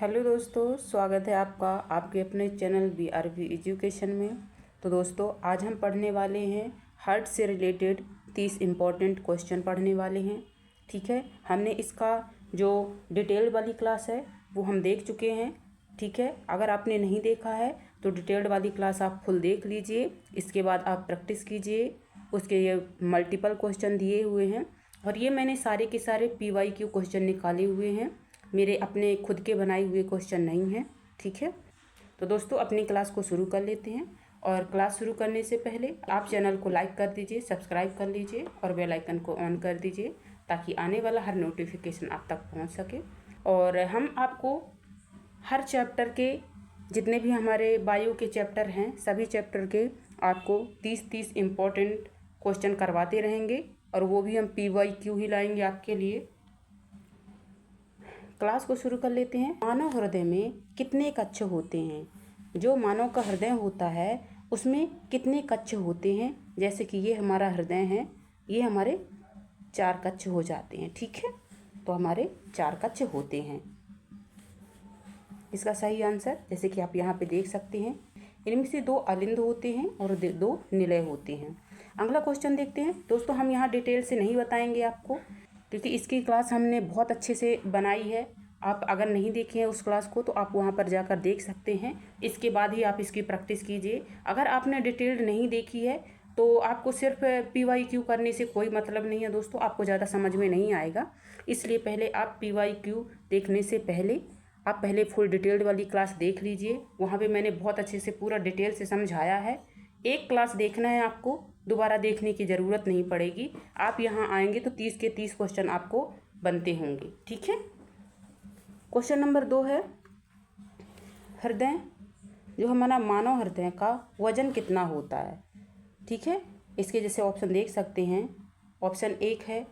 Hello दोस्तों, स्वागत है आपका आपके अपने चैनल BRV एजुकेशन में। तो दोस्तों, आज हम पढ़ने वाले हैं हार्ट से रिलेटेड 30 इम्पॉर्टेंट क्वेश्चन पढ़ने वाले हैं। ठीक है, हमने इसका जो डिटेल्ड वाली क्लास है वो हम देख चुके हैं। ठीक है, अगर आपने नहीं देखा है तो डिटेल्ड वाली क्लास आप फुल देख लीजिए। इसके बाद आप प्रैक्टिस कीजिए। उसके ये मल्टीपल क्वेश्चन दिए हुए हैं और ये मैंने सारे के सारे PYQ क्वेश्चन निकाले हुए हैं, मेरे अपने खुद के बनाए हुए क्वेश्चन नहीं हैं। ठीक है, तो दोस्तों अपनी क्लास को शुरू कर लेते हैं। और क्लास शुरू करने से पहले आप चैनल को लाइक कर दीजिए, सब्सक्राइब कर लीजिए और बेल आइकन को ऑन कर दीजिए ताकि आने वाला हर नोटिफिकेशन आप तक पहुंच सके। और हम आपको हर चैप्टर के जितने भी हमारे बायो के चैप्टर हैं सभी चैप्टर के आपको 30 इम्पोर्टेंट क्वेश्चन करवाते रहेंगे और वो भी हम PYQ ही लाएंगे आपके लिए। क्लास को शुरू कर लेते हैं। मानव हृदय में कितने कक्ष होते हैं? जो मानव का हृदय होता है उसमें कितने कक्ष होते हैं? जैसे कि ये हमारा हृदय है, ये हमारे 4 कक्ष हो जाते हैं। ठीक है, तो हमारे 4 कक्ष होते हैं। इसका सही आंसर जैसे कि आप यहाँ पे देख सकते हैं, इनमें से 2 अलिंद होते हैं और 2 निलय होते हैं। अगला क्वेश्चन देखते हैं। दोस्तों, हम यहाँ डिटेल से नहीं बताएंगे आपको क्योंकि इसकी क्लास हमने बहुत अच्छे से बनाई है। आप अगर नहीं देखे हैं उस क्लास को तो आप वहाँ पर जाकर देख सकते हैं। इसके बाद ही आप इसकी प्रैक्टिस कीजिए। अगर आपने डिटेल्ड नहीं देखी है तो आपको सिर्फ PYQ करने से कोई मतलब नहीं है दोस्तों, आपको ज़्यादा समझ में नहीं आएगा। इसलिए पहले आप PYQ देखने से पहले आप पहले फुल डिटेल्ड वाली क्लास देख लीजिए। वहाँ पे मैंने बहुत अच्छे से पूरा डिटेल से समझाया है। एक क्लास देखना है आपको, दोबारा देखने की ज़रूरत नहीं पड़ेगी। आप यहाँ आएंगे तो 30 के 30 क्वेश्चन आपको बनते होंगे। ठीक है, क्वेश्चन नंबर 2 है, हृदय जो हमारा मानव हृदय का वजन कितना होता है? ठीक है, इसके जैसे ऑप्शन देख सकते हैं। ऑप्शन 1 है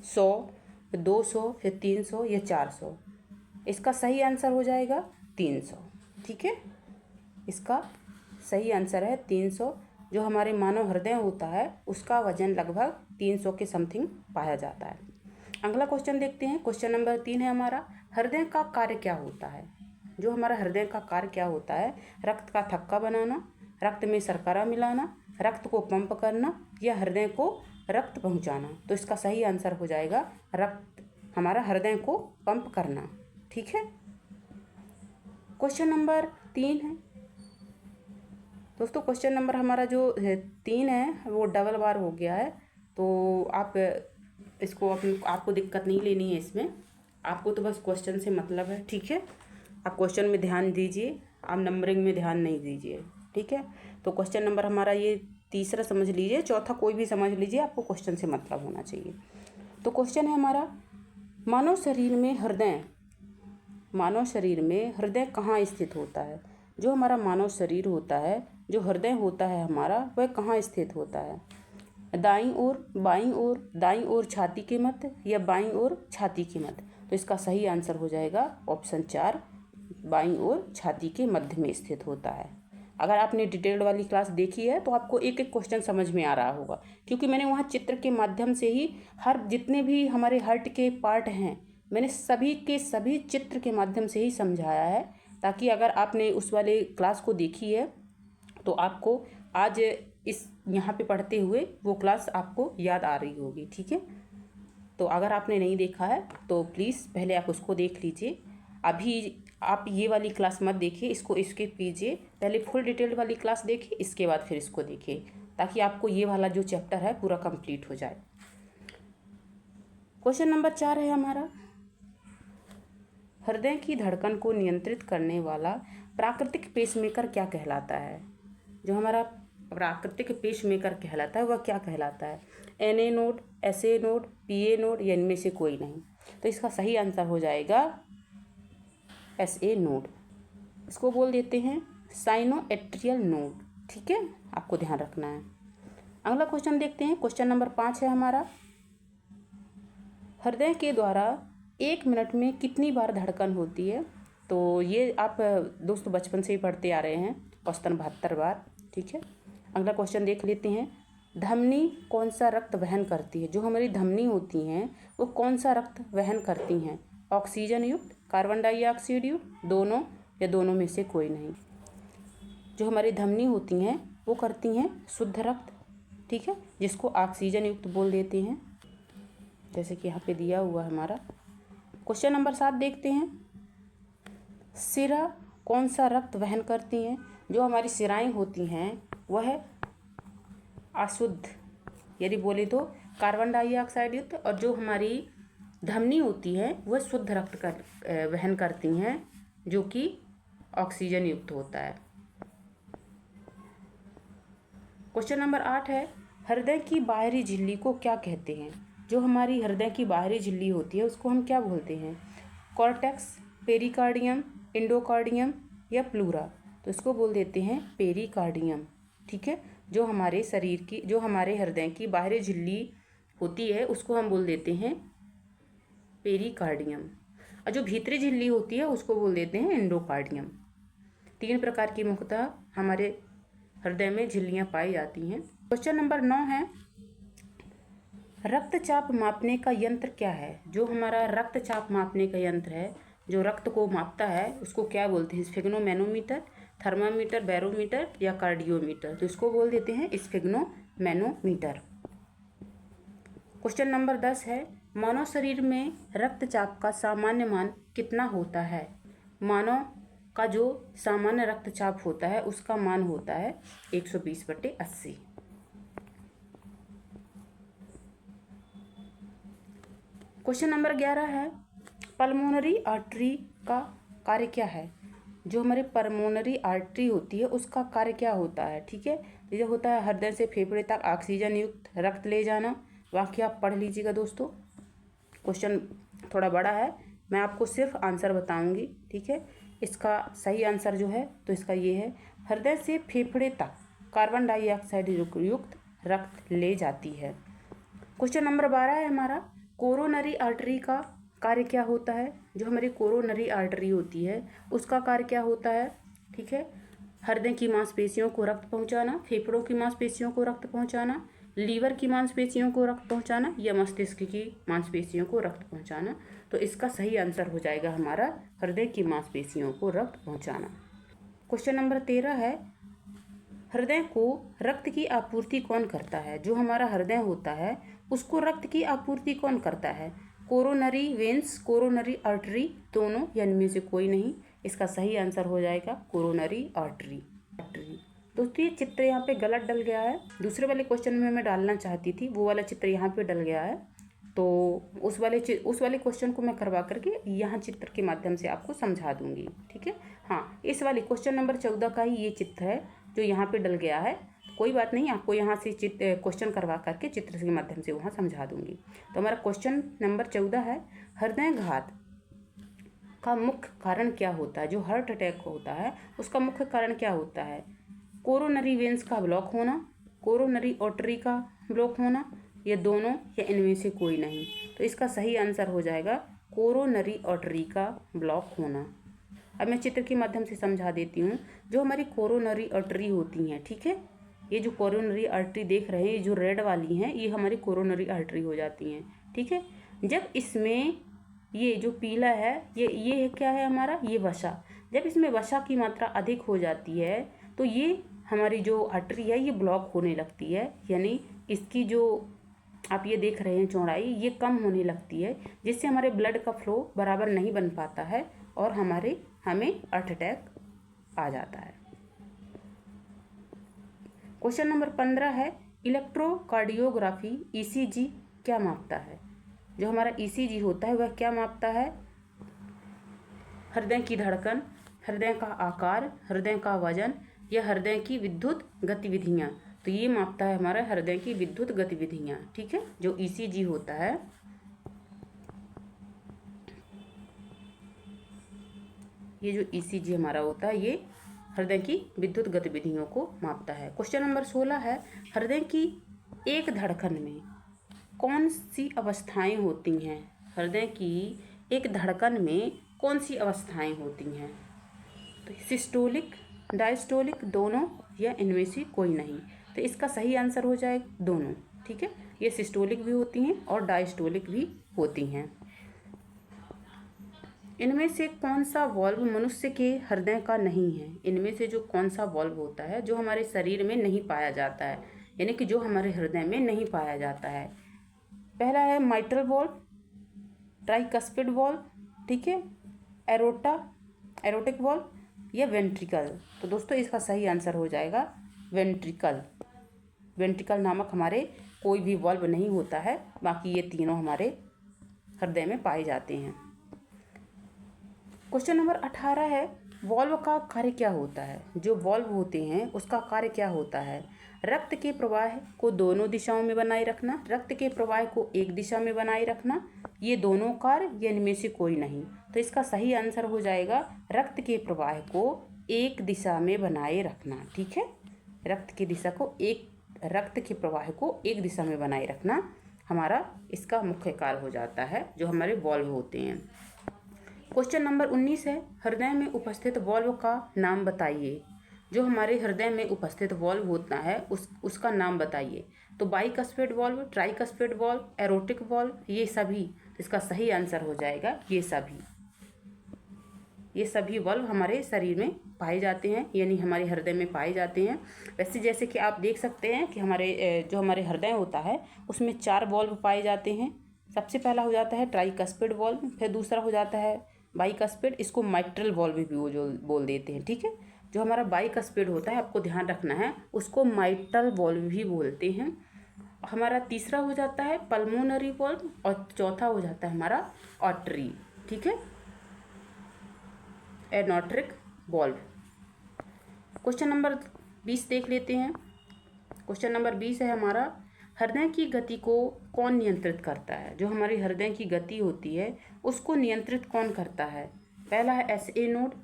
100, 200, फिर 300 या 400। इसका सही आंसर हो जाएगा 300। ठीक है, इसका सही आंसर है 300। जो हमारे मानव हृदय होता है उसका वजन लगभग 300 के समथिंग पाया जाता है। अगला क्वेश्चन देखते हैं। क्वेश्चन नंबर 3 है हमारा, हृदय का कार्य क्या होता है? जो हमारा हृदय का कार्य क्या होता है? रक्त का थक्का बनाना, रक्त में शर्करा मिलाना, रक्त को पंप करना या हृदय को रक्त पहुंचाना। तो इसका सही आंसर हो जाएगा रक्त, हमारा हृदय को पंप करना। ठीक है, क्वेश्चन नंबर 3 है दोस्तों। क्वेश्चन नंबर हमारा जो 3 है वो डबल बार हो गया है, तो आप इसको आपको दिक्कत नहीं लेनी है। इसमें आपको तो बस क्वेश्चन से मतलब है। ठीक है, आप क्वेश्चन में ध्यान दीजिए, आप नंबरिंग में ध्यान नहीं दीजिए। ठीक है, तो क्वेश्चन नंबर हमारा ये तीसरा समझ लीजिए, चौथा कोई भी समझ लीजिए, आपको क्वेश्चन से मतलब होना चाहिए। तो क्वेश्चन है हमारा, मानव शरीर में हृदय कहाँ स्थित होता है? जो हमारा मानव शरीर होता है, जो हृदय होता है हमारा, वह कहाँ स्थित होता है? दाईं ओर, बाईं ओर, दाईं ओर छाती के मध्य या बाईं ओर छाती के मध्य? तो इसका सही आंसर हो जाएगा ऑप्शन 4, बाईं ओर छाती के मध्य में स्थित होता है। अगर आपने डिटेल्ड वाली क्लास देखी है तो आपको एक एक क्वेश्चन समझ में आ रहा होगा, क्योंकि मैंने वहाँ चित्र के माध्यम से ही हर जितने भी हमारे हार्ट के पार्ट हैं मैंने सभी के सभी चित्र के माध्यम से ही समझाया है, ताकि अगर आपने उस वाले क्लास को देखी है तो आपको आज इस यहाँ पे पढ़ते हुए वो क्लास आपको याद आ रही होगी। ठीक है, तो अगर आपने नहीं देखा है तो प्लीज़ पहले आप उसको देख लीजिए। अभी आप ये वाली क्लास मत देखिए, इसको स्किप कीजिए। पहले फुल डिटेल्ड वाली क्लास देखिए, इसके बाद फिर इसको देखिए, ताकि आपको ये वाला जो चैप्टर है पूरा कंप्लीट हो जाए। क्वेश्चन नंबर 4 है हमारा, हृदय की धड़कन को नियंत्रित करने वाला प्राकृतिक पेसमेकर क्या कहलाता है? जो हमारा प्राकृतिक पेसमेकर कहलाता है वह क्या कहलाता है? NA node, SA node, PA node या इनमें से कोई नहीं? तो इसका सही आंसर हो जाएगा SA नोड। इसको बोल देते हैं साइनो एट्रियल नोड। ठीक है, आपको ध्यान रखना है। अगला क्वेश्चन देखते हैं। क्वेश्चन नंबर 5 है हमारा, हृदय के द्वारा 1 मिनट में कितनी बार धड़कन होती है? तो ये आप दोस्तों बचपन से ही पढ़ते आ रहे हैं, औसतन 72 बार। ठीक है, अगला क्वेश्चन देख लेते हैं, धमनी कौन सा रक्त वहन करती है? जो हमारी धमनी होती हैं वो कौन सा रक्त वहन करती हैं? ऑक्सीजन युक्त, कार्बन डाइऑक्साइड युक्त, दोनों या दोनों में से कोई नहीं। जो हमारी धमनी होती हैं वो करती हैं शुद्ध रक्त, ठीक है, जिसको ऑक्सीजन युक्त बोल देते हैं, जैसे कि यहाँ पे दिया हुआ है हमारा। क्वेश्चन नंबर 7 देखते हैं। सिरा कौन सा रक्त वहन करती हैं? जो हमारी सिराएं होती हैं वह अशुद्ध, यदि बोले तो कार्बन डाइऑक्साइड युक्त, और जो हमारी धमनी होती है वह शुद्ध रक्त कर वहन करती हैं, जो कि ऑक्सीजन युक्त होता है। क्वेश्चन नंबर 8 है, हृदय की बाहरी झिल्ली को क्या कहते हैं? जो हमारी हृदय की बाहरी झिल्ली होती है उसको हम क्या बोलते हैं? कॉर्टेक्स, पेरिकार्डियम, एंडोकार्डियम या प्लूरा? तो इसको बोल देते हैं पेरिकार्डियम, ठीक है। जो हमारे शरीर की, जो हमारे हृदय की बाहरी झिल्ली होती है उसको हम बोल देते हैं पेरिकार्डियम, और जो भीतरी झिल्ली होती है उसको बोल देते हैं एंडोकार्डियम। 3 प्रकार की मुख्यतः हमारे हृदय में झिल्लियां पाई जाती हैं। क्वेश्चन नंबर 9 है, रक्तचाप मापने का यंत्र क्या है? जो हमारा रक्तचाप मापने का यंत्र है, जो रक्त को मापता है, उसको क्या बोलते हैं? स्फिग्नोमैनोमीटर, थर्मामीटर, बैरोमीटर या कार्डियोमीटर? तो इसको बोल देते हैं स्फिग्नोमैनोमीटर। क्वेश्चन नंबर 10 है, मानव शरीर में रक्तचाप का सामान्य मान कितना होता है? मानव का जो सामान्य रक्तचाप होता है उसका मान होता है 120/80। क्वेश्चन नंबर 11 है, पल्मोनरी आर्टरी का कार्य क्या है? जो हमारी पल्मोनरी आर्टरी होती है उसका कार्य क्या होता है? ठीक है, ये होता है हृदय से फेफड़े तक ऑक्सीजन युक्त रक्त ले जाना। वाक्य आप पढ़ लीजिएगा दोस्तों, क्वेश्चन थोड़ा बड़ा है, मैं आपको सिर्फ आंसर बताऊंगी, ठीक है। इसका सही आंसर जो है तो इसका ये है, हृदय से फेफड़े तक कार्बन डाइऑक्साइड युक्त रक्त ले जाती है। क्वेश्चन नंबर 12 है हमारा, कोरोनरी आर्टरी का कार्य क्या होता है? जो हमारी कोरोनरी आर्टरी होती है उसका कार्य क्या होता है? ठीक है, हृदय की मांसपेशियों को रक्त पहुंचाना, फेफड़ों की मांसपेशियों को रक्त पहुंचाना, लीवर की मांसपेशियों को रक्त पहुंचाना या मस्तिष्क की मांसपेशियों को रक्त पहुंचाना। तो इसका सही आंसर हो जाएगा हमारा हृदय की मांसपेशियों को रक्त पहुंचाना। क्वेश्चन नंबर 13 है, हृदय को रक्त की आपूर्ति कौन करता है? जो हमारा हृदय होता है उसको रक्त की आपूर्ति कौन करता है? कोरोनरी वेंस, कोरोनरी आर्टरी, दोनों या इनमें से कोई नहीं। इसका सही आंसर हो जाएगा कोरोनरी आर्टरी। दोस्तों ये चित्र यहाँ पे गलत डल गया है, दूसरे वाले क्वेश्चन में मैं डालना चाहती थी, वो वाला चित्र यहाँ पे डल गया है, तो उस वाले क्वेश्चन को मैं करवा करके यहाँ चित्र के माध्यम से आपको समझा दूंगी, ठीक है। हाँ, इस वाले क्वेश्चन नंबर 14 का ही ये चित्र है जो यहाँ पे डल गया है। कोई बात नहीं, आपको यहाँ से क्वेश्चन करवा करके चित्र के माध्यम से वहाँ समझा दूंगी। तो हमारा क्वेश्चन नंबर 14 है, हृदयघात का मुख्य कारण क्या होता है? जो हार्ट अटैक होता है उसका मुख्य कारण क्या होता है? कोरोनरी वेंस का ब्लॉक होना, कोरोनरी आर्टरी का ब्लॉक होना, या दोनों या इनमें से कोई नहीं। तो इसका सही आंसर हो जाएगा कोरोनरी आर्टरी का ब्लॉक होना। अब मैं चित्र के माध्यम से समझा देती हूँ। जो हमारी कोरोनरी आर्टरी होती हैं, ठीक है, ये जो कोरोनरी आर्टरी देख रहे हैं, ये जो रेड वाली हैं, ये हमारी कोरोनरी आर्टरी हो जाती हैं, ठीक है। जब इसमें ये जो पीला है, ये क्या है हमारा? ये वसा। जब इसमें वसा की मात्रा अधिक हो जाती है तो ये हमारी जो आर्टरी है ये ब्लॉक होने लगती है, यानी इसकी जो आप ये देख रहे हैं चौड़ाई, ये कम होने लगती है, जिससे हमारे ब्लड का फ्लो बराबर नहीं बन पाता है और हमें हार्ट अटैक आ जाता है। क्वेश्चन नंबर 15 है, इलेक्ट्रोकार्डियोग्राफी ईसीजी क्या मापता है? जो हमारा ईसीजी होता है वह क्या मापता है? हृदय की धड़कन, हृदय का आकार, हृदय का वजन या हृदय की विद्युत गतिविधियाँ। तो ये मापता है हमारा हृदय की विद्युत गतिविधियाँ, ठीक है। जो ईसीजी होता है, ये जो ईसीजी हमारा होता है ये हृदय की विद्युत गतिविधियों को मापता है। क्वेश्चन नंबर 16 है, हृदय की एक धड़कन में कौन सी अवस्थाएं होती हैं? हृदय की एक धड़कन में कौन सी अवस्थाएं होती हैं? तो सिस्टोलिक, डायस्टोलिक, दोनों या इनमें से कोई नहीं। तो इसका सही आंसर हो जाएगा दोनों, ठीक है। ये सिस्टोलिक भी होती हैं और डायस्टोलिक भी होती हैं। इनमें से कौन सा वॉल्व मनुष्य के हृदय का नहीं है? इनमें से जो कौन सा वॉल्व होता है जो हमारे शरीर में नहीं पाया जाता है, यानी कि जो हमारे हृदय में नहीं पाया जाता है? पहला है माइट्रल वॉल्व, ट्राइकस्पिड वॉल्व, ठीक है, एरोटिक वॉल्व या वेंट्रिकल। तो दोस्तों इसका सही आंसर हो जाएगा वेंट्रिकल। वेंट्रिकल नामक हमारे कोई भी वॉल्व नहीं होता है, बाकी ये तीनों हमारे हृदय में पाए जाते हैं। क्वेश्चन नंबर 18 है, वॉल्व का कार्य क्या होता है? जो वॉल्व होते हैं उसका कार्य क्या होता है? रक्त के प्रवाह को दोनों दिशाओं में बनाए रखना, रक्त के प्रवाह को एक दिशा में बनाए रखना, ये दोनों कार्य या इनमें से कोई नहीं। तो इसका सही आंसर हो जाएगा रक्त के प्रवाह को एक दिशा में बनाए रखना, ठीक है। रक्त के प्रवाह को एक दिशा में बनाए रखना हमारा इसका मुख्य कार्य हो जाता है, जो हमारे वॉल्व होते हैं। क्वेश्चन नंबर 19 है, हृदय में उपस्थित वॉल्व का नाम बताइए। जो हमारे हृदय में उपस्थित वॉल्व होता है उसका नाम बताइए। तो bicuspid valve, tricuspid valve, aortic valve, ये सभी। तो इसका सही आंसर हो जाएगा ये सभी वॉल्व हमारे शरीर में पाए जाते हैं, यानी हमारे हृदय में पाए जाते हैं। वैसे जैसे कि आप देख सकते हैं कि जो हमारे हृदय होता है उसमें 4 वॉल्व पाए जाते हैं। सबसे पहला हो जाता है ट्राइकस्पिड वॉल्व, फिर दूसरा हो जाता है बाइकस्पिड, इसको माइट्रल वॉल्व भी बोल देते हैं, ठीक है। जो हमारा बाइकस्पिड होता है, आपको ध्यान रखना है, उसको माइट्रल वॉल्व भी बोलते हैं। हमारा तीसरा हो जाता है पल्मोनरी वॉल्व और चौथा हो जाता है हमारा ऑर्टरी, ठीक है, एनॉर्ट्रिक वॉल्व। क्वेश्चन नंबर 20 देख लेते हैं। क्वेश्चन नंबर 20 है हमारा, हृदय की गति को कौन नियंत्रित करता है? जो हमारी हृदय की गति होती है उसको नियंत्रित कौन करता है? पहला है SA नोड,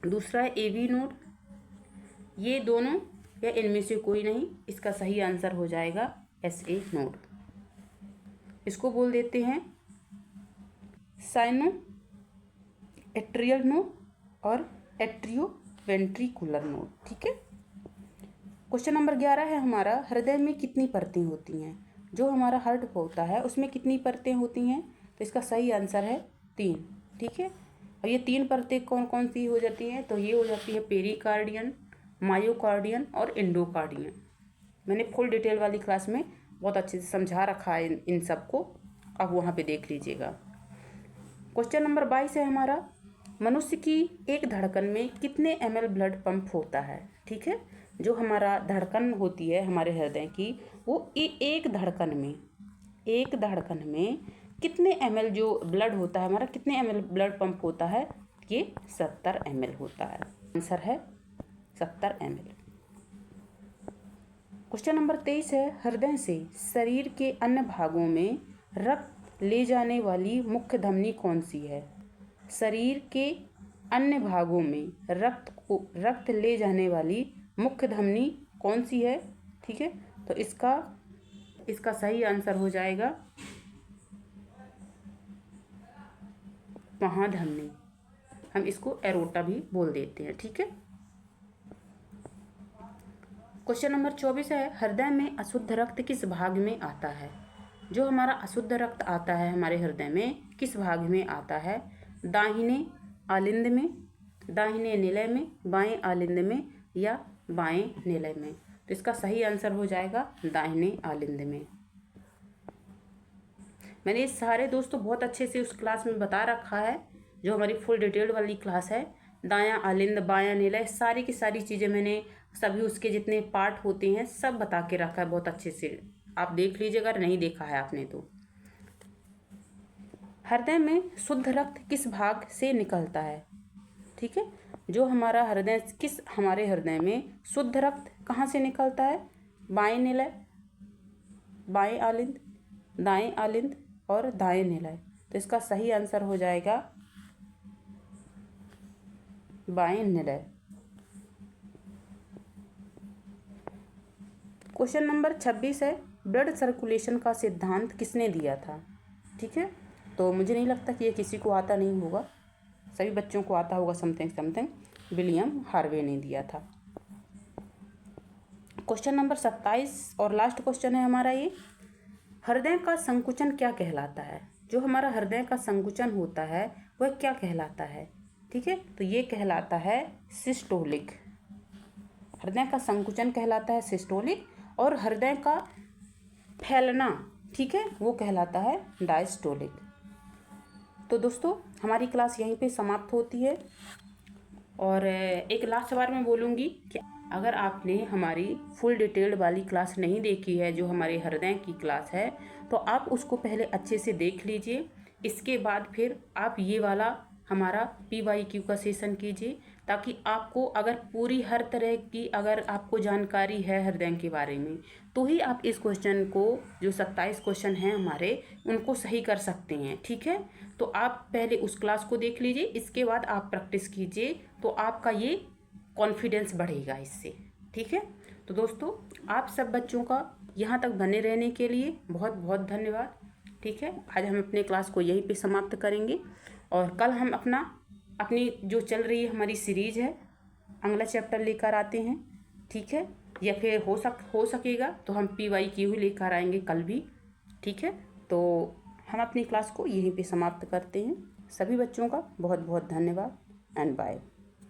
दूसरा है AV नोड, ये दोनों या इनमें से कोई नहीं। इसका सही आंसर हो जाएगा SA नोड। इसको बोल देते हैं साइनो एट्रियल नोड और एट्रियो वेंट्रिकुलर नोड, ठीक है। क्वेश्चन नंबर 11 है हमारा, हृदय में कितनी परतें होती हैं? जो हमारा हार्ट होता है उसमें कितनी परतें होती हैं? तो इसका सही आंसर है 3, ठीक है। और ये 3 परतें कौन कौन सी हो जाती हैं? तो ये हो जाती है पेरिकार्डियन, मायोकार्डियन और एंडोकार्डियन। मैंने फुल डिटेल वाली क्लास में बहुत अच्छे से समझा रखा है इन सबको, आप वहाँ पे देख लीजिएगा। क्वेश्चन नंबर 22 है हमारा, मनुष्य की एक धड़कन में कितने ml ब्लड पंप होता है? ठीक है, जो हमारा धड़कन होती है हमारे हृदय की, वो एक धड़कन में कितने ml जो ब्लड होता है हमारा, कितने ml ब्लड पंप होता है? ये 70 ml होता है। आंसर है 70 ml। क्वेश्चन नंबर 23 है, हृदय से शरीर के अन्य भागों में रक्त ले जाने वाली मुख्य धमनी कौन सी है? शरीर के अन्य भागों में रक्त ले जाने वाली मुख्य धमनी कौन सी है? ठीक है, तो इसका सही आंसर हो जाएगा महाधमनी, हम इसको एरोटा भी बोल देते हैं, ठीक है। क्वेश्चन नंबर 24 है, हृदय में अशुद्ध रक्त किस भाग में आता है? जो हमारा अशुद्ध रक्त आता है हमारे हृदय में किस भाग में आता है? दाहिने आलिंद में, दाहिने निलय में, बाएं आलिंद में या बाएं निलय में? तो इसका सही आंसर हो जाएगा दाहिने आलिंद में। मैंने ये सारे दोस्तों बहुत अच्छे से उस क्लास में बता रखा है, जो हमारी फुल डिटेल्ड वाली क्लास है। दायां आलिंद, बायां निलय, सारी की सारी चीज़ें मैंने सभी उसके जितने पार्ट होते हैं सब बता के रखा है बहुत अच्छे से, आप देख लीजिएगा, नहीं देखा है आपने तो। हृदय में शुद्ध रक्त किस भाग से निकलता है? ठीक है, जो हमारे हृदय में शुद्ध रक्त कहाँ से निकलता है? बाएं निलय, बाएं आलिंद, दाएं आलिंद और दाएं निलय। तो इसका सही आंसर हो जाएगा बाएं निलय। क्वेश्चन नंबर 26 है, ब्लड सर्कुलेशन का सिद्धांत किसने दिया था? ठीक है, तो मुझे नहीं लगता कि ये किसी को आता नहीं होगा, सभी बच्चों को आता होगा समथिंग। विलियम हार्वे ने दिया था। क्वेश्चन नंबर 27 और लास्ट क्वेश्चन है हमारा ये, हृदय का संकुचन क्या कहलाता है? जो हमारा हृदय का संकुचन होता है वह क्या कहलाता है? ठीक है, तो ये कहलाता है सिस्टोलिक। हृदय का संकुचन कहलाता है सिस्टोलिक और हृदय का फैलना, ठीक है, वो कहलाता है डायस्टोलिक। तो दोस्तों हमारी क्लास यहीं पे समाप्त होती है। और एक लास्ट बार मैं बोलूँगी कि अगर आपने हमारी फुल डिटेल्ड वाली क्लास नहीं देखी है, जो हमारे हृदय की क्लास है, तो आप उसको पहले अच्छे से देख लीजिए। इसके बाद फिर आप ये वाला हमारा PYQ का सेशन कीजिए, ताकि आपको अगर पूरी हर तरह की अगर आपको जानकारी है हृदय के बारे में, तो ही आप इस क्वेश्चन को, जो 27 क्वेश्चन हैं हमारे, उनको सही कर सकते हैं। ठीक है, तो आप पहले उस क्लास को देख लीजिए, इसके बाद आप प्रैक्टिस कीजिए, तो आपका ये कॉन्फिडेंस बढ़ेगा इससे। ठीक है, तो दोस्तों आप सब बच्चों का यहाँ तक बने रहने के लिए बहुत बहुत धन्यवाद। ठीक है, आज हम अपने क्लास को यहीं पे समाप्त करेंगे और कल हम अपनी जो चल रही है हमारी सीरीज़ है, अगला चैप्टर लेकर आते हैं। ठीक है, या फिर हो सकेगा तो हम PYQ ही लेकर आएंगे कल भी। ठीक है, तो हम अपनी क्लास को यहीं पे समाप्त करते हैं। सभी बच्चों का बहुत बहुत धन्यवाद एंड बाय।